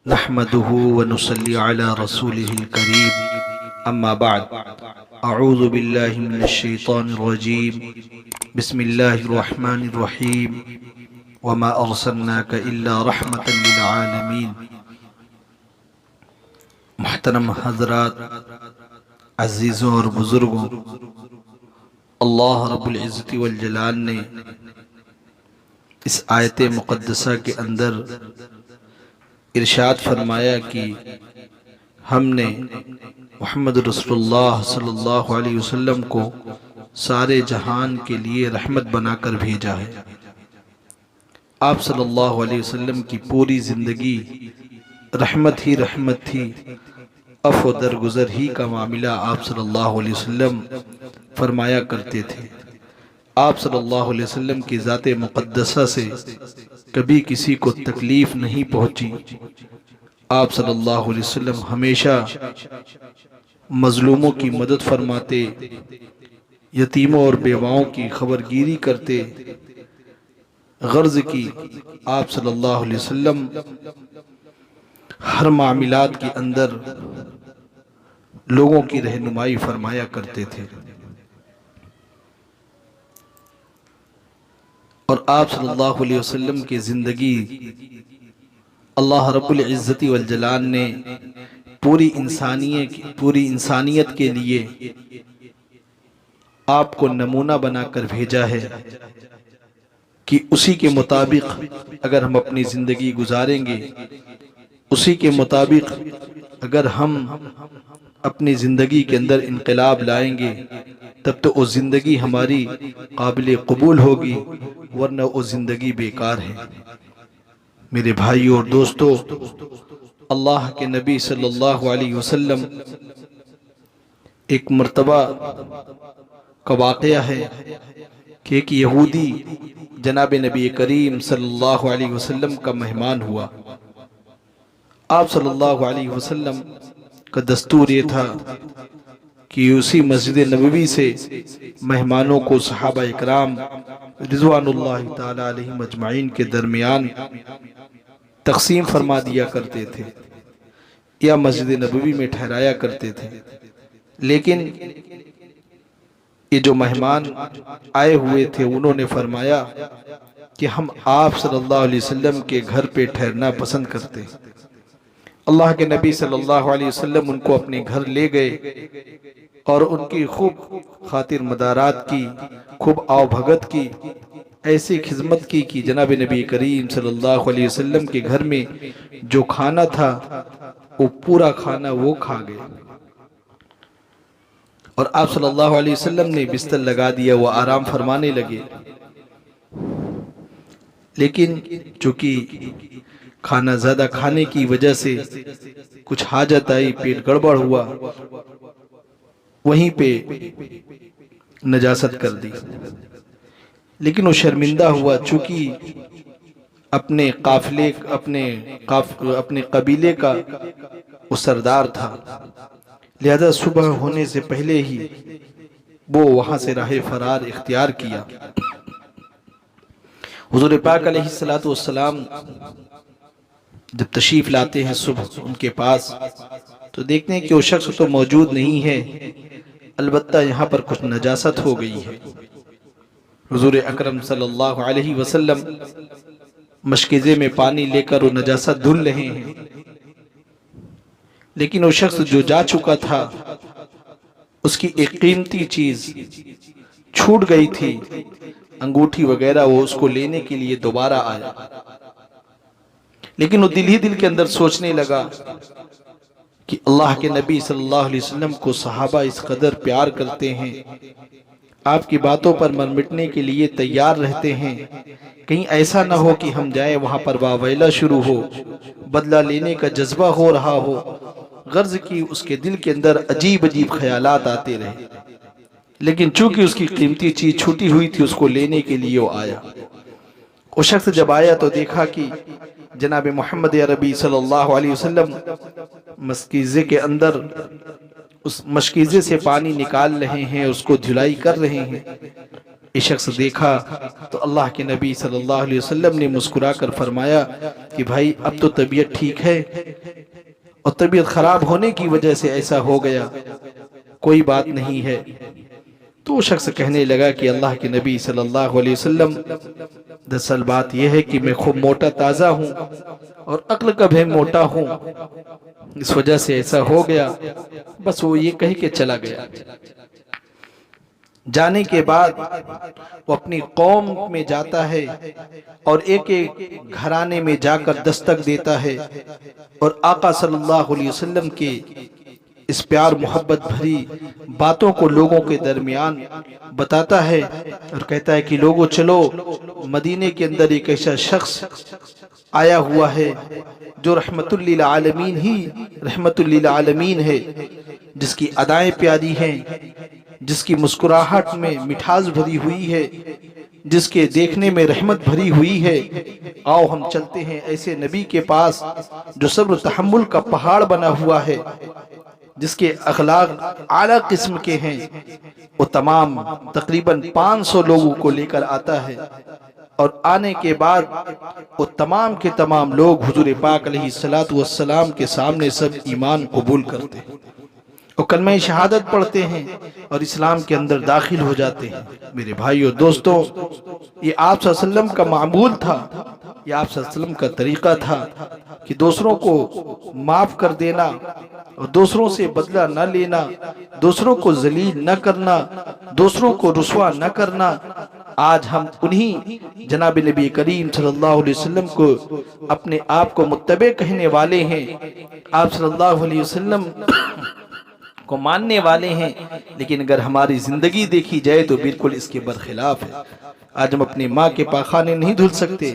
نحمده ونصلي على رسوله الكريم اما بعد اعوذ باللہ من الشیطان الرجیم بسم اللہ الرحمن الرحیم وما ارسلناک الا رحمتا للعالمین۔ محترم حضرات، عزیزوں اور بزرگوں، اللہ رب العزت والجلال نے اس آیت مقدسہ کے اندر ارشاد فرمایا کہ ہم نے محمد رسول اللہ صلی اللہ علیہ وسلم کو سارے جہان کے لیے رحمت بنا کر بھیجا ہے۔ آپ صلی اللہ علیہ وسلم کی پوری زندگی رحمت ہی رحمت تھی، عفو درگزر ہی کا معاملہ آپ صلی اللہ علیہ وسلم فرمایا کرتے تھے۔ آپ صلی اللہ علیہ وسلم کی ذات مقدسہ سے کبھی کسی کو تکلیف نہیں پہنچی۔ آپ صلی اللہ علیہ وسلم ہمیشہ مظلوموں کی مدد فرماتے، یتیموں اور بیواؤں کی خبرگیری کرتے۔ غرض کی آپ صلی اللہ علیہ وسلم ہر معاملات کے اندر لوگوں کی رہنمائی فرمایا کرتے تھے، اور آپ صلی اللہ علیہ وسلم کی زندگی اللہ رب العزت والجلال نے پوری انسانیت کے لیے آپ کو نمونہ بنا کر بھیجا ہے کہ اسی کے مطابق اگر ہم اپنی زندگی گزاریں گے، اسی کے مطابق اگر ہم اپنی زندگی کے اندر انقلاب لائیں گے، تب تو وہ زندگی ہماری قابل قبول ہوگی، ورنہ وہ زندگی بیکار ہے۔ میرے بھائیوں اور دوستو، اللہ کے نبی صلی اللہ علیہ وسلم ایک مرتبہ کا واقعہ ہے کہ ایک یہودی جناب نبی کریم صلی اللہ علیہ وسلم کا مہمان ہوا۔ آپ صلی اللہ علیہ وسلم کا دستور یہ تھا کہ اسی مسجد نبوی سے مہمانوں کو صحابہ اکرام رضوان اللہ تعالی علیہم اجمعین کے درمیان تقسیم فرما دیا کرتے تھے یا مسجد نبوی میں ٹھہرایا کرتے تھے۔ لیکن یہ جو مہمان آئے ہوئے تھے، انہوں نے فرمایا کہ ہم آپ صلی اللہ علیہ وسلم کے گھر پہ ٹھہرنا پسند کرتے۔ اللہ کے نبی صلی اللہ علیہ وسلم ان کو اپنے گھر لے گئے اور ان کی خوب خاطر مدارات کی، خوب آؤ بھگت کی، ایسی خدمت کی کہ جناب نبی کریم صلی اللہ علیہ وسلم کے گھر میں جو کھانا تھا وہ پورا کھانا وہ کھا گئے، اور آپ صلی اللہ علیہ وسلم نے بستر لگا دیا، وہ آرام فرمانے لگے۔ لیکن چونکہ کھانا زیادہ کھانے کی وجہ سے کچھ حاجت آئی، پیٹ گڑبڑ ہوا، وہیں پہ نجاست کر دی۔ لیکن وہ شرمندہ ہوا، چونکہ اپنے قافلے اپنے قبیلے کا وہ سردار تھا، لہذا صبح ہونے سے پہلے ہی وہ وہاں سے راہ فرار اختیار کیا۔ حضور پاک علیہ السلام جب تشریف لاتے ہیں صبح ان کے پاس، تو دیکھتے ہیں کہ وہ شخص تو موجود نہیں ہے، البتہ یہاں پر کچھ نجاست ہو گئی ہے۔ حضور اکرم صلی اللہ علیہ وسلم مشکیزے میں پانی لے کر وہ نجاست دھل رہے ہیں، لیکن وہ شخص جو جا چکا تھا، اس کی ایک قیمتی چیز چھوٹ گئی تھی، انگوٹھی وغیرہ، وہ اس کو لینے کے لیے دوبارہ آیا۔ لیکن وہ دل ہی دل کے اندر سوچنے لگا کہ اللہ کے نبی صلی اللہ علیہ وسلم کو صحابہ اس قدر پیار کرتے ہیں، آپ کی باتوں پر مر مٹنے کے لیے تیار رہتے ہیں، کہیں ایسا نہ ہو کہ ہم جائیں وہاں پر واویلا شروع ہو، بدلہ لینے کا جذبہ ہو رہا ہو۔ غرض کی اس کے دل کے اندر عجیب عجیب خیالات آتے رہے، لیکن چونکہ اس کی قیمتی چیز چھوٹی ہوئی تھی، اس کو لینے کے لیے وہ آیا۔ وہ شخص جب آیا تو دیکھا کہ جناب محمد عربی صلی اللہ علیہ وسلم مشکیزے کے اندر اس مشکیزے سے پانی نکال رہے ہیں، اس کو دھلائی کر رہے ہیں۔ یہ شخص دیکھا تو اللہ کے نبی صلی اللہ علیہ وسلم نے مسکرا کر فرمایا کہ بھائی اب تو طبیعت ٹھیک ہے اور طبیعت خراب ہونے کی وجہ سے ایسا ہو گیا، کوئی بات نہیں ہے۔ تو وہ شخص کہنے لگا کہ اللہ کے نبی صلی اللہ علیہ وسلم، دراصل بات یہ ہے کہ میں خوب موٹا تازہ ہوں اور عقل کا بھی موٹا ہوں، اس وجہ سے ایسا ہو گیا۔ بس وہ یہ کہہ کے چلا گیا۔ جانے کے بعد وہ اپنی قوم میں جاتا ہے اور ایک ایک گھرانے میں جا کر دستک دیتا ہے اور آقا صلی اللہ علیہ وسلم کے اس پیار محبت بھری باتوں کو لوگوں کے درمیان بتاتا ہے اور کہتا ہے کہ لوگوں چلو، مدینے کے اندر ایک ایسا شخص آیا ہوا ہے جو رحمت للعالمین ہی رحمت للعالمین ہے، جس کی ادائیں پیاری ہیں، جس کی مسکراہٹ میں مٹھاس بھری ہوئی ہے، جس کے دیکھنے میں رحمت بھری ہوئی ہے۔ آؤ ہم چلتے ہیں ایسے نبی کے پاس جو صبر و تحمل کا پہاڑ بنا ہوا ہے، جس کے اخلاق اعلیٰ قسم کے ہیں۔ وہ تمام تقریباً 500 لوگوں کو لے کر آتا ہے اور آنے کے بعد وہ تمام کے تمام لوگ حضور پاک علیہ السلام کے سامنے سب ایمان قبول کرتے ہیں اور کلمہ شہادت پڑھتے ہیں اور اسلام کے اندر داخل ہو جاتے ہیں۔ میرے بھائیو دوستو، یہ آپ صلی اللہ علیہ وسلم کا معمول تھا، یہ آپ صلی اللہ علیہ وسلم کا طریقہ تھا کہ دوسروں کو معاف کر دینا اور دوسروں سے بدلہ نہ لینا، دوسروں کو ذلیل نہ کرنا، دوسروں کو رسوا نہ کرنا۔ آج ہم انہی جناب نبی کریم صلی اللہ علیہ وسلم کو اپنے آپ کو متبع کہنے والے ہیں، آپ صلی اللہ علیہ وسلم کو ماننے والے ہیں، لیکن اگر ہماری زندگی دیکھی جائے تو بالکل اس کے برخلاف ہے۔ آج ہم اپنی ماں کے پاخانے نہیں دھل سکتے،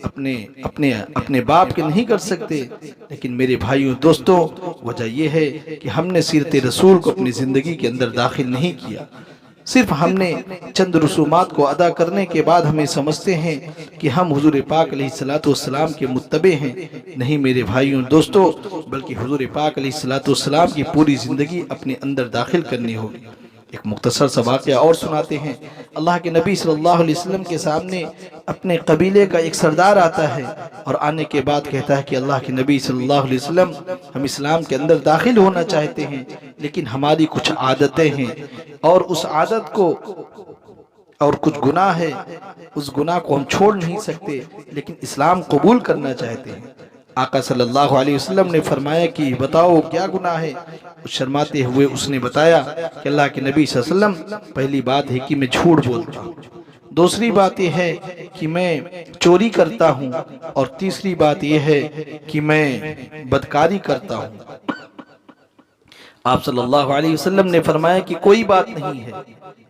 اپنے باپ کے نہیں کر سکتے، لیکن میرے بھائیوں دوستوں، وجہ یہ ہے کہ ہم نے سیرت رسول کو اپنی زندگی کے اندر داخل نہیں کیا۔ صرف ہم نے چند رسومات کو ادا کرنے کے بعد ہمیں سمجھتے ہیں کہ ہم حضور پاک علیہ السلام کے متبع ہیں۔ نہیں میرے بھائیوں دوستو، بلکہ حضور پاک علیہ السلام کی پوری زندگی اپنے اندر داخل کرنی ہوگی۔ ایک مختصر سا واقعہ اور سناتے ہیں۔ اللہ کے نبی صلی اللہ علیہ وسلم کے سامنے اپنے قبیلے کا ایک سردار آتا ہے اور آنے کے بعد کہتا ہے کہ اللہ کے نبی صلی اللہ علیہ وسلم، ہم اسلام کے اندر داخل ہونا چاہتے ہیں، لیکن ہماری کچھ عادتیں ہیں اور اس عادت کو اور کچھ گناہ ہے، اس گناہ کو ہم چھوڑ نہیں سکتے، لیکن اسلام قبول کرنا چاہتے ہیں۔ آقا صلی اللہ علیہ وسلم نے فرمایا کہ بتاؤ کیا گناہ ہے؟ شرماتے ہوئے اس نے بتایا کہ اللہ کے نبی صلی اللہ علیہ وسلم، پہلی بات ہے کہ میں جھوٹ بولتا ہوں، دوسری بات یہ ہے کہ میں چوری کرتا ہوں، اور تیسری بات یہ ہے کہ میں بدکاری کرتا ہوں۔ آپ صلی اللہ علیہ وسلم نے فرمایا کہ کوئی بات نہیں ہے،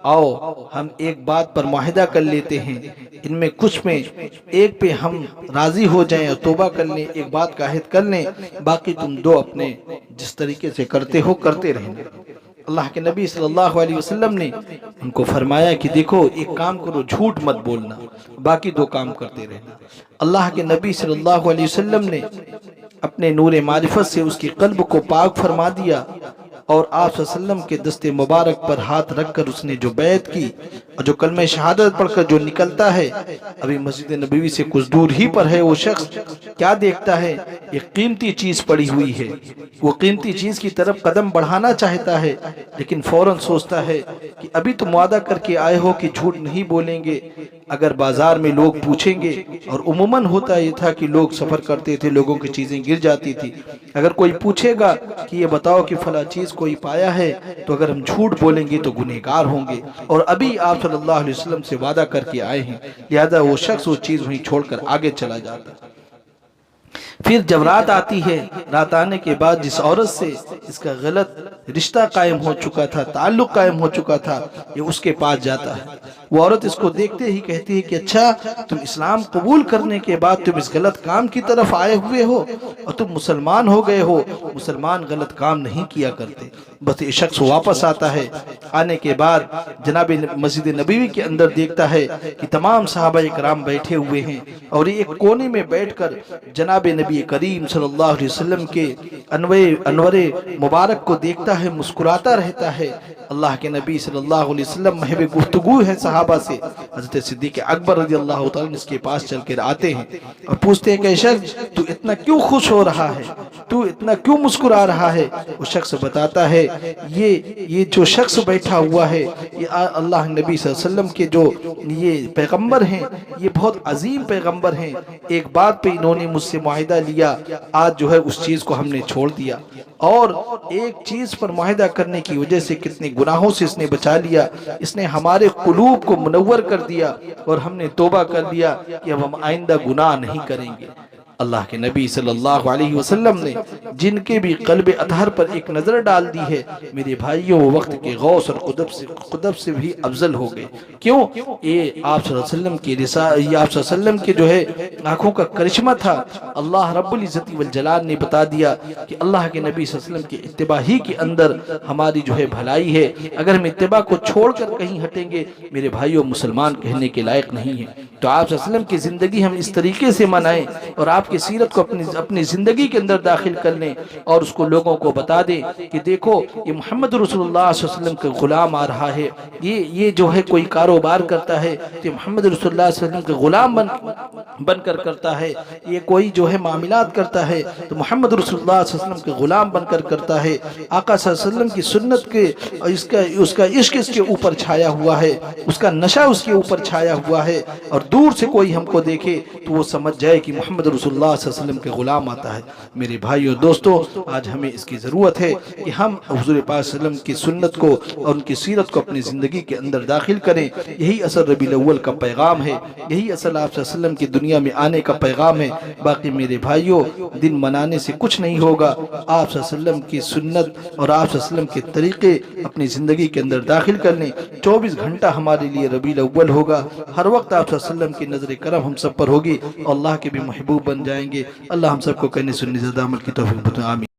آؤ ہم ایک بات پر معاہدہ کر لیتے ہیں، ان میں کچھ میں ایک پہ ہم راضی ہو جائیں اور توبہ کر لیں، ایک بات کا عہد کر لیں، باقی تم دو اپنے جس طریقے سے کرتے ہو کرتے رہیں۔ اللہ کے نبی صلی اللہ علیہ وسلم نے ان کو فرمایا کہ دیکھو ایک کام کرو، جھوٹ مت بولنا، باقی دو کام کرتے رہنا۔ اللہ کے نبی صلی اللہ علیہ وسلم نے اپنے نور معرفت سے اس کی قلب کو پاک فرما دیا، اور آپ صلی اللہ علیہ وسلم کے دست مبارک پر ہاتھ رکھ کر اس نے جو بیعت کی اور جو کلمہ شہادت پڑھ کر جو نکلتا ہے، ابھی مسجد نبوی سے کچھ دور ہی پر ہے، وہ شخص کیا دیکھتا ہے؟ ایک قیمتی چیز پڑی ہوئی ہے، وہ قیمتی چیز کی طرف قدم بڑھانا چاہتا ہے، لیکن فوراً سوچتا ہے کہ ابھی تم وعدہ کر کے آئے ہو کہ جھوٹ نہیں بولیں گے، اگر بازار میں لوگ پوچھیں گے، اور عموماً ہوتا یہ تھا کہ لوگ سفر کرتے تھے، لوگوں کی چیزیں گر جاتی تھی، اگر کوئی پوچھے گا کہ یہ بتاؤ کہ فلاں چیز کوئی پایا ہے، تو اگر ہم جھوٹ بولیں گے تو گنہگار ہوں گے، اور ابھی آپ صلی اللہ علیہ وسلم سے وعدہ کر کے آئے ہیں، لہذا وہ شخص وہ چیز وہیں چھوڑ کر آگے چلا جاتا ہے۔ پھر جب رات آتی ہے، رات آنے کے بعد جس عورت سے اس کا غلط رشتہ قائم ہو چکا تھا، تعلق قائم ہو چکا تھا، یہ اس کے پاس جاتا ہے۔ وہ عورت اس کو دیکھتے ہی کہتی ہے کہ اچھا، تم اسلام قبول کرنے کے بعد تم اس غلط کام کی طرف آئے ہوئے ہو اور تم مسلمان ہو گئے ہو۔ مسلمان غلط کام نہیں کیا کرتے۔ بس یہ شخص واپس آتا ہے، آنے کے بعد جناب مسجد نبوی کے اندر دیکھتا ہے کہ تمام صحابہ کرام بیٹھے ہوئے ہیں، اور ایک کونے میں بیٹھ کر جناب نبی نبی کریم صلی اللہ علیہ وسلم کے انور مبارک کو دیکھتا ہے، مسکراتا رہتا ہے۔ اللہ کے نبی صلی اللہ علیہ وسلم محب گفتگو ہے صحابہ سے۔ حضرت صدیق اکبر رضی اللہ تعالیٰ اس کے پاس چل کر آتے ہیں اور پوچھتے ہیں کہ شخص تو اتنا کیوں خوش ہو رہا ہے، تو اتنا کیوں مسکرا رہا ہے؟ وہ شخص بتاتا ہے یہ جو شخص بیٹھا ہوا ہے یہ اللہ نبی صلی اللہ علیہ وسلم کے جو یہ پیغمبر ہیں، یہ بہت عظیم پیغمبر ہیں، ایک بات پہ انہوں نے مجھ سے معاہدہ لیا، آج جو ہے اس چیز کو ہم نے چھوڑ دیا، اور ایک چیز پر معاہدہ کرنے کی وجہ سے کتنے گناہوں سے اس نے بچا لیا، اس نے ہمارے قلوب کو منور کر دیا اور ہم نے توبہ کر لیا کہ اب ہم آئندہ گناہ نہیں کریں گے۔ اللہ کے نبی صلی اللہ علیہ وسلم نے جن کے بھی قلب اطہر پر ایک نظر ڈال دی ہے، میرے بھائیوں وہ وقت کے غوث اور قطب سے بھی افضل ہو گئے۔ کیوں؟ یہ آپ صلی اللہ علیہ وسلم کی یہ آپ صلی اللہ علیہ وسلم کے جو ہے آنکھوں کا کرشمہ تھا۔ اللہ رب العزت والجلال نے بتا دیا کہ اللہ کے نبی صلی اللہ علیہ وسلم کی اتباع ہی کے اندر ہماری جو ہے بھلائی ہے۔ اگر ہم اتباع کو چھوڑ کر کہیں ہٹیں گے، میرے بھائیوں مسلمان کہنے کے لائق نہیں ہیں۔ تو آپ صلی اللہ علیہ وسلم کی زندگی ہم اس طریقے سے منائیں اور آپ کی سیرت کو اپنی زندگی کے اندر داخل کر لیں اور اس کو لوگوں کو بتا دیں کہ دیکھو یہ محمد رسول اللہ صلی اللہ علیہ وسلم کا غلام آ رہا ہے، یہ جو ہے کوئی کاروبار کرتا ہے تو محمد رسول اللہ صلی اللہ علیہ وسلم کا غلام بن کر کرتا ہے، یہ کوئی جو ہے معاملات کرتا ہے تو محمد رسول اللہ صلی اللہ علیہ وسلم کے غلام بن کر کرتا ہے۔ آقا صلی اللہ علیہ وسلم کی سنت کے اس کا عشق اس کے اوپر چھایا ہوا ہے، اس کا نشہ اس کے اوپر چھایا ہوا ہے، اور دور سے کوئی ہم کو دیکھے تو وہ سمجھ جائے کہ محمد رسول اللہ صلی اللہ علیہ وسلم کے غلام آتا ہے۔ میرے بھائیو دوستو، آج ہمیں اس کی ضرورت ہے کہ ہم حضور پاک صلی اللہ علیہ وسلم کی سنت کو اور ان کی سیرت کو اپنی زندگی کے اندر داخل کریں۔ یہی اصل ربیع الاول کا پیغام ہے، یہی اصل آپ صلی اللہ علیہ وسلم کی دنیا میں آنے کا پیغام ہے۔ باقی میرے بھائیو دن منانے سے کچھ نہیں ہوگا، آپ صلی اللہ علیہ وسلم کی سنت اور آپ صلی اللہ علیہ وسلم کے طریقے اپنی زندگی کے اندر داخل کر لیں۔ 24 گھنٹہ ہمارے لیے ربیع الاول ہوگا، ہر وقت آپ صلی اللہ علیہ وسلم کی نظر کرم ہم سب پر ہوگی اور اللہ کے بھی محبوب بن جائیں گے۔ اللہ ہم سب کو کہنے سننے زیادہ عمل کی توفیق عطا فرمائے، آمین۔